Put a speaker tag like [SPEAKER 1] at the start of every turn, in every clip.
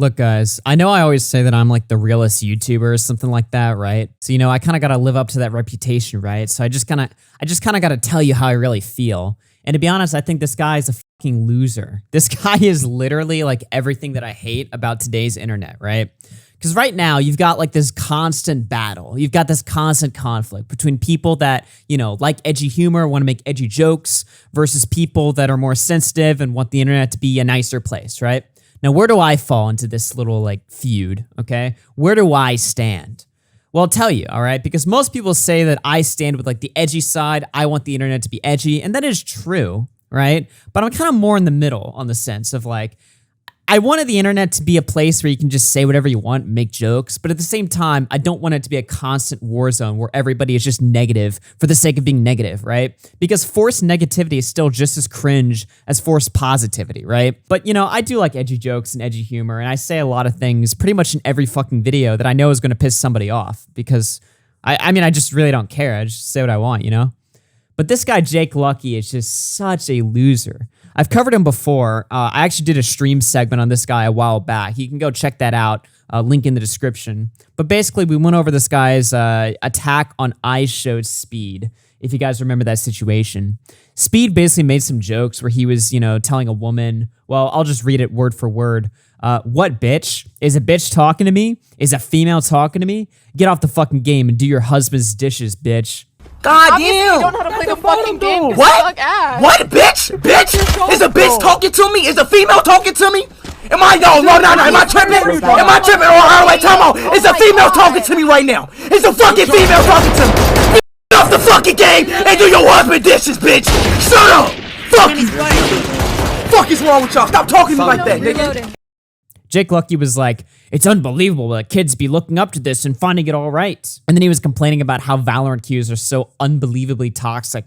[SPEAKER 1] Look, guys, I know I always say that I'm like the realest YouTuber or something like that, right? So, I kind of got to live up to that reputation, right? So I just kind of got to tell you how I really feel. And to be honest, I think this guy is a fucking loser. This guy is literally like everything that I hate about today's internet, right? Because right now you've got like this constant battle. You've got this constant conflict between people that, like edgy humor, want to make edgy jokes versus people that are more sensitive and want the internet to be a nicer place, right? Now, where do I fall into this little like feud, okay? Where do I stand? Well, I'll tell you, all right? Because most people say that I stand with like the edgy side. I want the internet to be edgy, and that is true, right? But I'm kind of more in the middle on the sense of like, I wanted the internet to be a place where you can just say whatever you want, make jokes, but at the same time, I don't want it to be a constant war zone where everybody is just negative for the sake of being negative, right? Because forced negativity is still just as cringe as forced positivity, right? But, I do like edgy jokes and edgy humor, and I say a lot of things pretty much in every fucking video that I know is going to piss somebody off because, I just really don't care. I just say what I want, But this guy, Jake Lucky, is just such a loser. I've covered him before. I actually did a stream segment on this guy a while back. You can go check that out. Link in the description. But basically, we went over this guy's attack on IShowSpeed, if you guys remember that situation. Speed basically made some jokes where he was, telling a woman, well, I'll just read it word for word. What bitch? Is a bitch talking to me? Is a female talking to me? Get off the fucking game and do your husband's dishes, bitch.
[SPEAKER 2] God damn! You don't know how to play the fucking game.
[SPEAKER 3] What? What, bitch? Bitch? Is a bitch talking to me? Is a female talking to me? Am I no? Am I tripping? Am I tripping? Oh, wait, time out. Is a female talking to me right now? Is a fucking female talking to me? Get off the fucking game and do your husband dishes, bitch. Shut up. Fuck you. Fuck is wrong with y'all? Stop talking to me like that, nigga.
[SPEAKER 1] Jake Lucky was like, it's unbelievable that kids be looking up to this and finding it all right. And then he was complaining about how Valorant queues are so unbelievably toxic,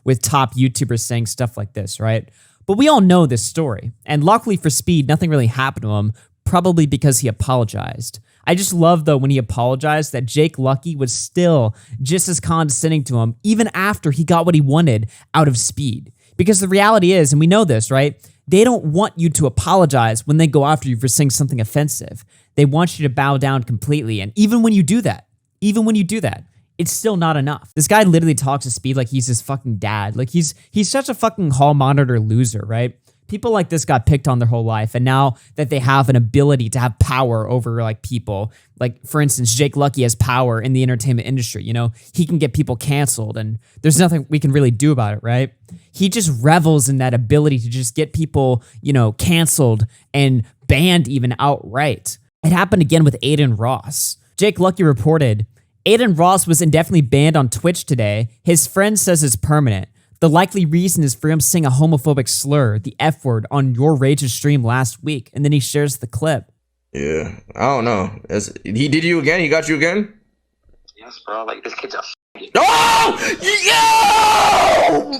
[SPEAKER 1] with top YouTubers saying stuff like this, right? But we all know this story. And luckily for Speed, nothing really happened to him, probably because he apologized. I just love, though, when he apologized that Jake Lucky was still just as condescending to him, even after he got what he wanted out of Speed. Because the reality is, and we know this, right? They don't want you to apologize when they go after you for saying something offensive. They want you to bow down completely. And even when you do that, it's still not enough. This guy literally talks to Speed like he's his fucking dad. Like he's such a fucking hall monitor loser, right? People like this got picked on their whole life, and now that they have an ability to have power over like people, like for instance, Jake Lucky has power in the entertainment industry, he can get people canceled and there's nothing we can really do about it, right? He just revels in that ability to just get people, canceled and banned even outright. It happened again with Adin Ross. Jake Lucky reported, Adin Ross was indefinitely banned on Twitch today. His friend says it's permanent. The likely reason is for him saying a homophobic slur, the F word, on your Rage's stream last week, and then he shares the clip.
[SPEAKER 2] Yeah, I don't know. He did you again? He got you again?
[SPEAKER 4] Yes, bro. Like, this kid's a
[SPEAKER 2] Oh! Yo!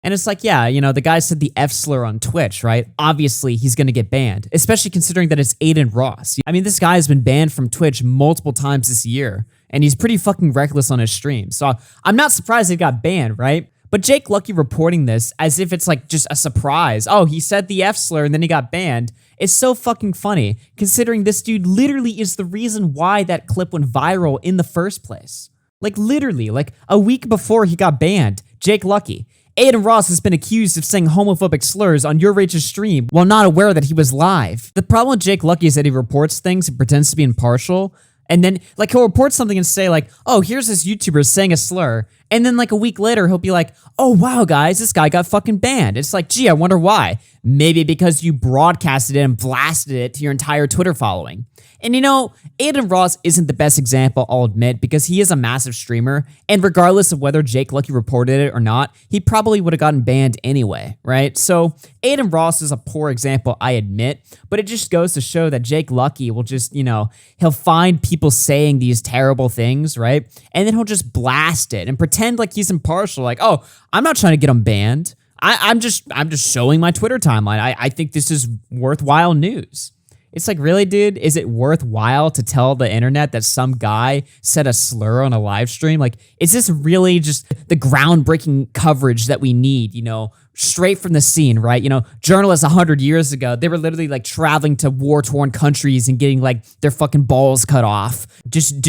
[SPEAKER 1] And it's like, yeah, the guy said the F slur on Twitch, right? Obviously, he's going to get banned, especially considering that it's Adin Ross. I mean, this guy has been banned from Twitch multiple times this year, and he's pretty fucking reckless on his stream. So I'm not surprised he got banned, right? But Jake Lucky reporting this as if it's like just a surprise. Oh, he said the F slur and then he got banned. It's so fucking funny, considering this dude literally is the reason why that clip went viral in the first place. Like literally, like a week before he got banned, Jake Lucky. Adin Ross has been accused of saying homophobic slurs on Your Rage's stream while not aware that he was live. The problem with Jake Lucky is that he reports things and pretends to be impartial. And then, like, he'll report something and say, like, oh, here's this YouTuber saying a slur. And then, like, a week later, he'll be like, oh, wow, guys, this guy got fucking banned. It's like, gee, I wonder why. Maybe because you broadcasted it and blasted it to your entire Twitter following. And Adin Ross isn't the best example, I'll admit, because he is a massive streamer, and regardless of whether Jake Lucky reported it or not, he probably would have gotten banned anyway, right? So Adin Ross is a poor example, I admit, but it just goes to show that Jake Lucky will just, he'll find people saying these terrible things, right? And then he'll just blast it and pretend like he's impartial, like, oh, I'm not trying to get him banned. I'm just showing my Twitter timeline. I think this is worthwhile news. It's like, really, dude? Is it worthwhile to tell the internet that some guy said a slur on a live stream? Like, is this really just the groundbreaking coverage that we need, straight from the scene, right? You know, journalists 100 years ago, they were literally like traveling to war-torn countries and getting like their fucking balls cut off, just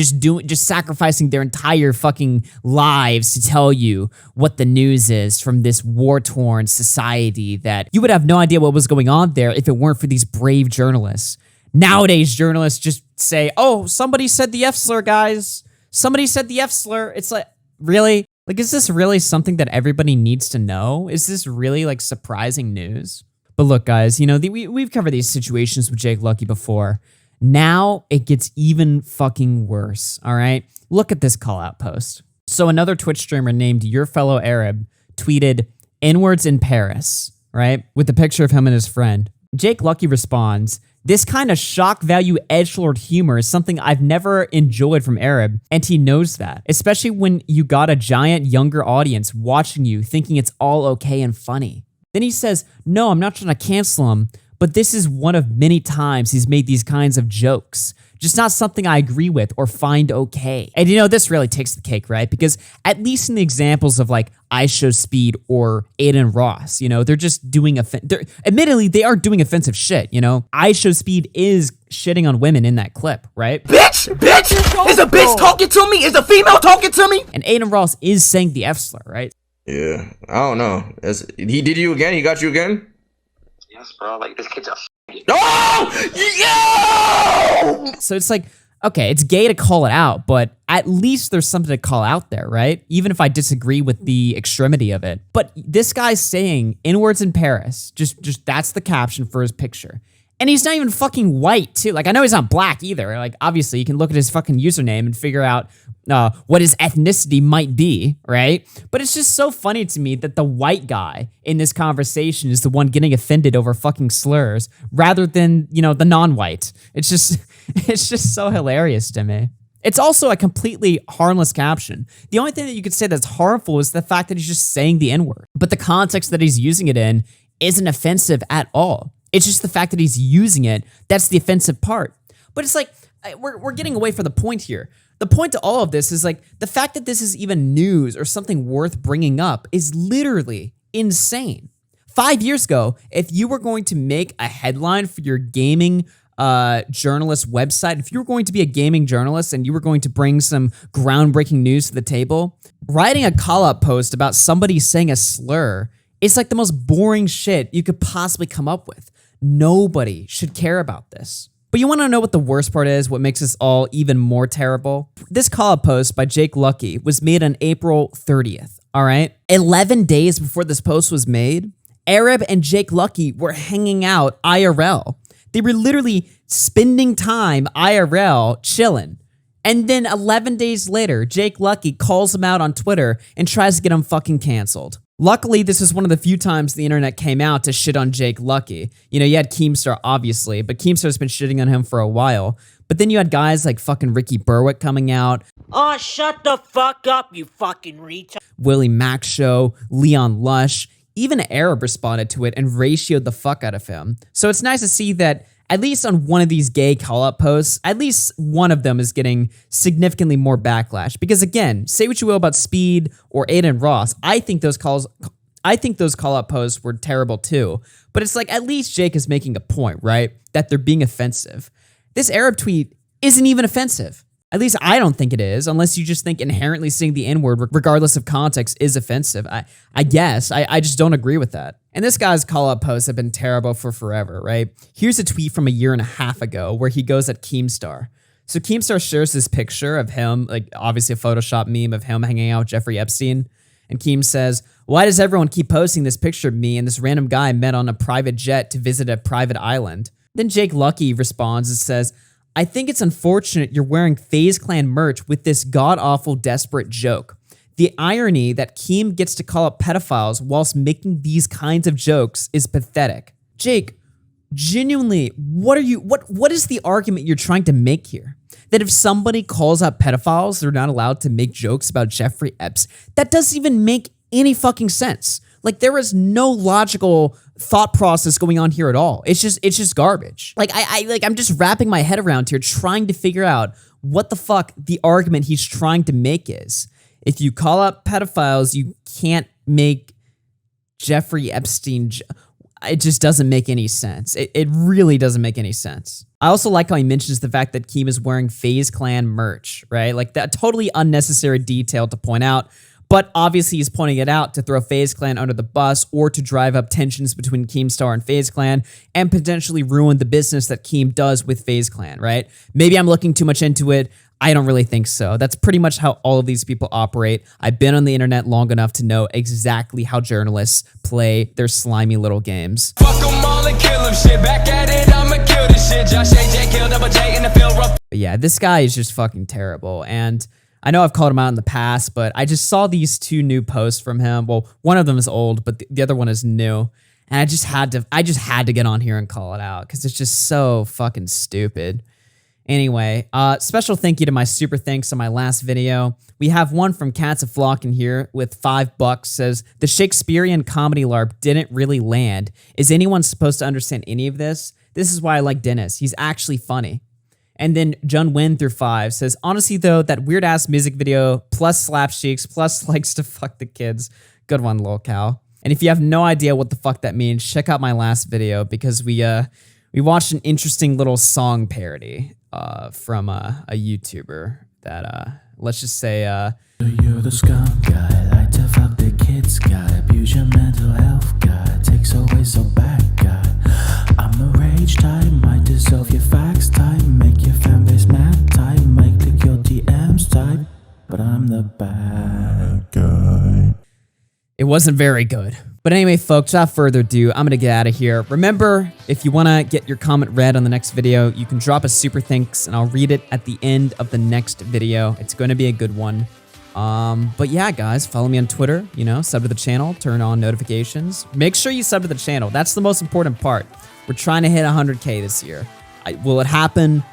[SPEAKER 1] sacrificing their entire fucking lives to tell you what the news is from this war-torn society that you would have no idea what was going on there if it weren't for these brave journalists. Nowadays, journalists just say, "Oh, somebody said the F slur, guys. Somebody said the F slur." It's like, really? Like, is this really something that everybody needs to know? Is this really like surprising news? But look, guys, you know, we've covered these situations with Jake Lucky before. Now it gets even fucking worse, all right? Look at this call-out post. So another Twitch streamer named Your Fellow Arab tweeted, "N-words in Paris," right? With a picture of him and his friend. Jake Lucky responds, "This kind of shock value edgelord humor is something I've never enjoyed from Arab, and he knows that, especially when you got a giant younger audience watching you thinking it's all okay and funny." Then he says, "No, I'm not trying to cancel him, but this is one of many times he's made these kinds of jokes. Just not something I agree with or find okay." And you know, this really takes the cake, right? Because at least in the examples of like IShowSpeed or Adin Ross, you know, they're just doing admittedly, they are doing offensive shit, you know? IShowSpeed is shitting on women in that clip, right?
[SPEAKER 3] Bitch! Is a bitch talking to me? Is a female talking to me?
[SPEAKER 1] And Adin Ross is saying the F slur, right?
[SPEAKER 2] Yeah, I don't know. He did you again? He got you again?
[SPEAKER 4] Yes, bro. Like, this kid's a
[SPEAKER 2] Oh! Yo!
[SPEAKER 1] So it's like, okay, it's gay to call it out, but at least there's something to call out there, right? Even if I disagree with the extremity of it. But this guy's saying N-words in Paris, just that's the caption for his picture. And he's not even fucking white, too. Like, I know he's not black either. Like, obviously, you can look at his fucking username and figure out what his ethnicity might be, right? But it's just so funny to me that the white guy in this conversation is the one getting offended over fucking slurs rather than, you know, the non-white. It's just so hilarious to me. It's also a completely harmless caption. The only thing that you could say that's harmful is the fact that he's just saying the N-word. But the context that he's using it in isn't offensive at all. It's just the fact that he's using it, that's the offensive part. But it's like, we're getting away from the point here. The point to all of this is like, the fact that this is even news or something worth bringing up is literally insane. 5 years ago, if you were going to make a headline for your gaming journalist website, if you were going to be a gaming journalist and you were going to bring some groundbreaking news to the table, writing a call-out post about somebody saying a slur is like the most boring shit you could possibly come up with. Nobody should care about this. But you want to know what the worst part is, what makes this all even more terrible? This call-out post by Jake Lucky was made on April 30th, all right? 11 days before this post was made, Arab and Jake Lucky were hanging out IRL. They were literally spending time IRL chilling. And then 11 days later, Jake Lucky calls him out on Twitter and tries to get him fucking canceled. Luckily, this is one of the few times the internet came out to shit on Jake Lucky. You know, you had Keemstar, obviously, but Keemstar's been shitting on him for a while. But then you had guys like fucking Ricky Berwick coming out.
[SPEAKER 5] Oh, shut the fuck up, you fucking retard.
[SPEAKER 1] Willie Mac Show, Leon Lush. Even Arab responded to it and ratioed the fuck out of him. So it's nice to see that at least on one of these gay call-out posts, at least one of them is getting significantly more backlash. Because again, say what you will about Speed or Adin Ross, I think those call-out posts were terrible too. But it's like, at least Jake is making a point, right? That they're being offensive. This Arab tweet isn't even offensive. At least I don't think it is, unless you just think inherently saying the N-word, regardless of context, is offensive. I guess. I just don't agree with that. And this guy's call-out posts have been terrible for forever, right? Here's a tweet from a year and a half ago where he goes at Keemstar. So Keemstar shares this picture of him, like obviously a Photoshop meme of him hanging out with Jeffrey Epstein. And Keem says, "Why does everyone keep posting this picture of me and this random guy met on a private jet to visit a private island?" Then Jake Lucky responds and says, "I think it's unfortunate you're wearing FaZe Clan merch with this god-awful desperate joke. The irony that Keem gets to call up pedophiles whilst making these kinds of jokes is pathetic." Jake, genuinely, what is the argument you're trying to make here? That if somebody calls out pedophiles, they're not allowed to make jokes about Jeffrey Epps? That doesn't even make any fucking sense. Like, there is no logical thought process going on here at all. It's just garbage. Like, I'm just wrapping my head around here trying to figure out what the fuck the argument he's trying to make is. If you call out pedophiles, you can't make Jeffrey Epstein. It just doesn't make any sense. It really doesn't make any sense. I also like how he mentions the fact that Keem is wearing FaZe Clan merch, right? Like that totally unnecessary detail to point out, but obviously he's pointing it out to throw FaZe Clan under the bus or to drive up tensions between Keemstar and FaZe Clan and potentially ruin the business that Keem does with FaZe Clan, right? Maybe I'm looking too much into it. I don't really think so. That's pretty much how all of these people operate. I've been on the internet long enough to know exactly how journalists play their slimy little games.
[SPEAKER 6] Fuck 'em all and kill 'em, shit. Back at it, I'ma kill this shit. Josh AJ killed Double J in the field rough.
[SPEAKER 1] But yeah, this guy is just fucking terrible. And I know I've called him out in the past, but I just saw these 2 new posts from him. Well, one of them is old, but the other one is new. And I just had to get on here and call it out because it's just so fucking stupid. Anyway, special thank you to my super thanks on my last video. We have one from Cats a Flock in here with $5. Says, the Shakespearean comedy LARP didn't really land. Is anyone supposed to understand any of this? This is why I like Dennis. He's actually funny. And then Jun Win through 5 says, honestly though, that weird ass music video plus slap cheeks plus likes to fuck the kids. Good one, lol cow. And if you have no idea what the fuck that means, check out my last video because we watched an interesting little song parody from a YouTuber that let's just say
[SPEAKER 7] you're the scum guy, like to fuck the kids guy, abuse your mental health guy, takes away so bad guy. I'm a rage type, might dissolve your facts type, make your fan base mad type, might click your DMs type, but I'm the bad guy.
[SPEAKER 1] it wasn't very good. But anyway, folks, without further ado, I'm going to get out of here. Remember, if you want to get your comment read on the next video, you can drop a super thanks and I'll read it at the end of the next video. It's going to be a good one. But yeah, guys, follow me on Twitter, sub to the channel, turn on notifications. Make sure you sub to the channel. That's the most important part. We're trying to hit 100K this year. Will it happen?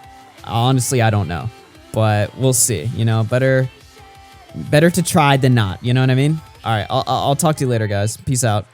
[SPEAKER 1] Honestly, I don't know. But we'll see, better to try than not, you know what I mean? All right, I'll talk to you later, guys. Peace out.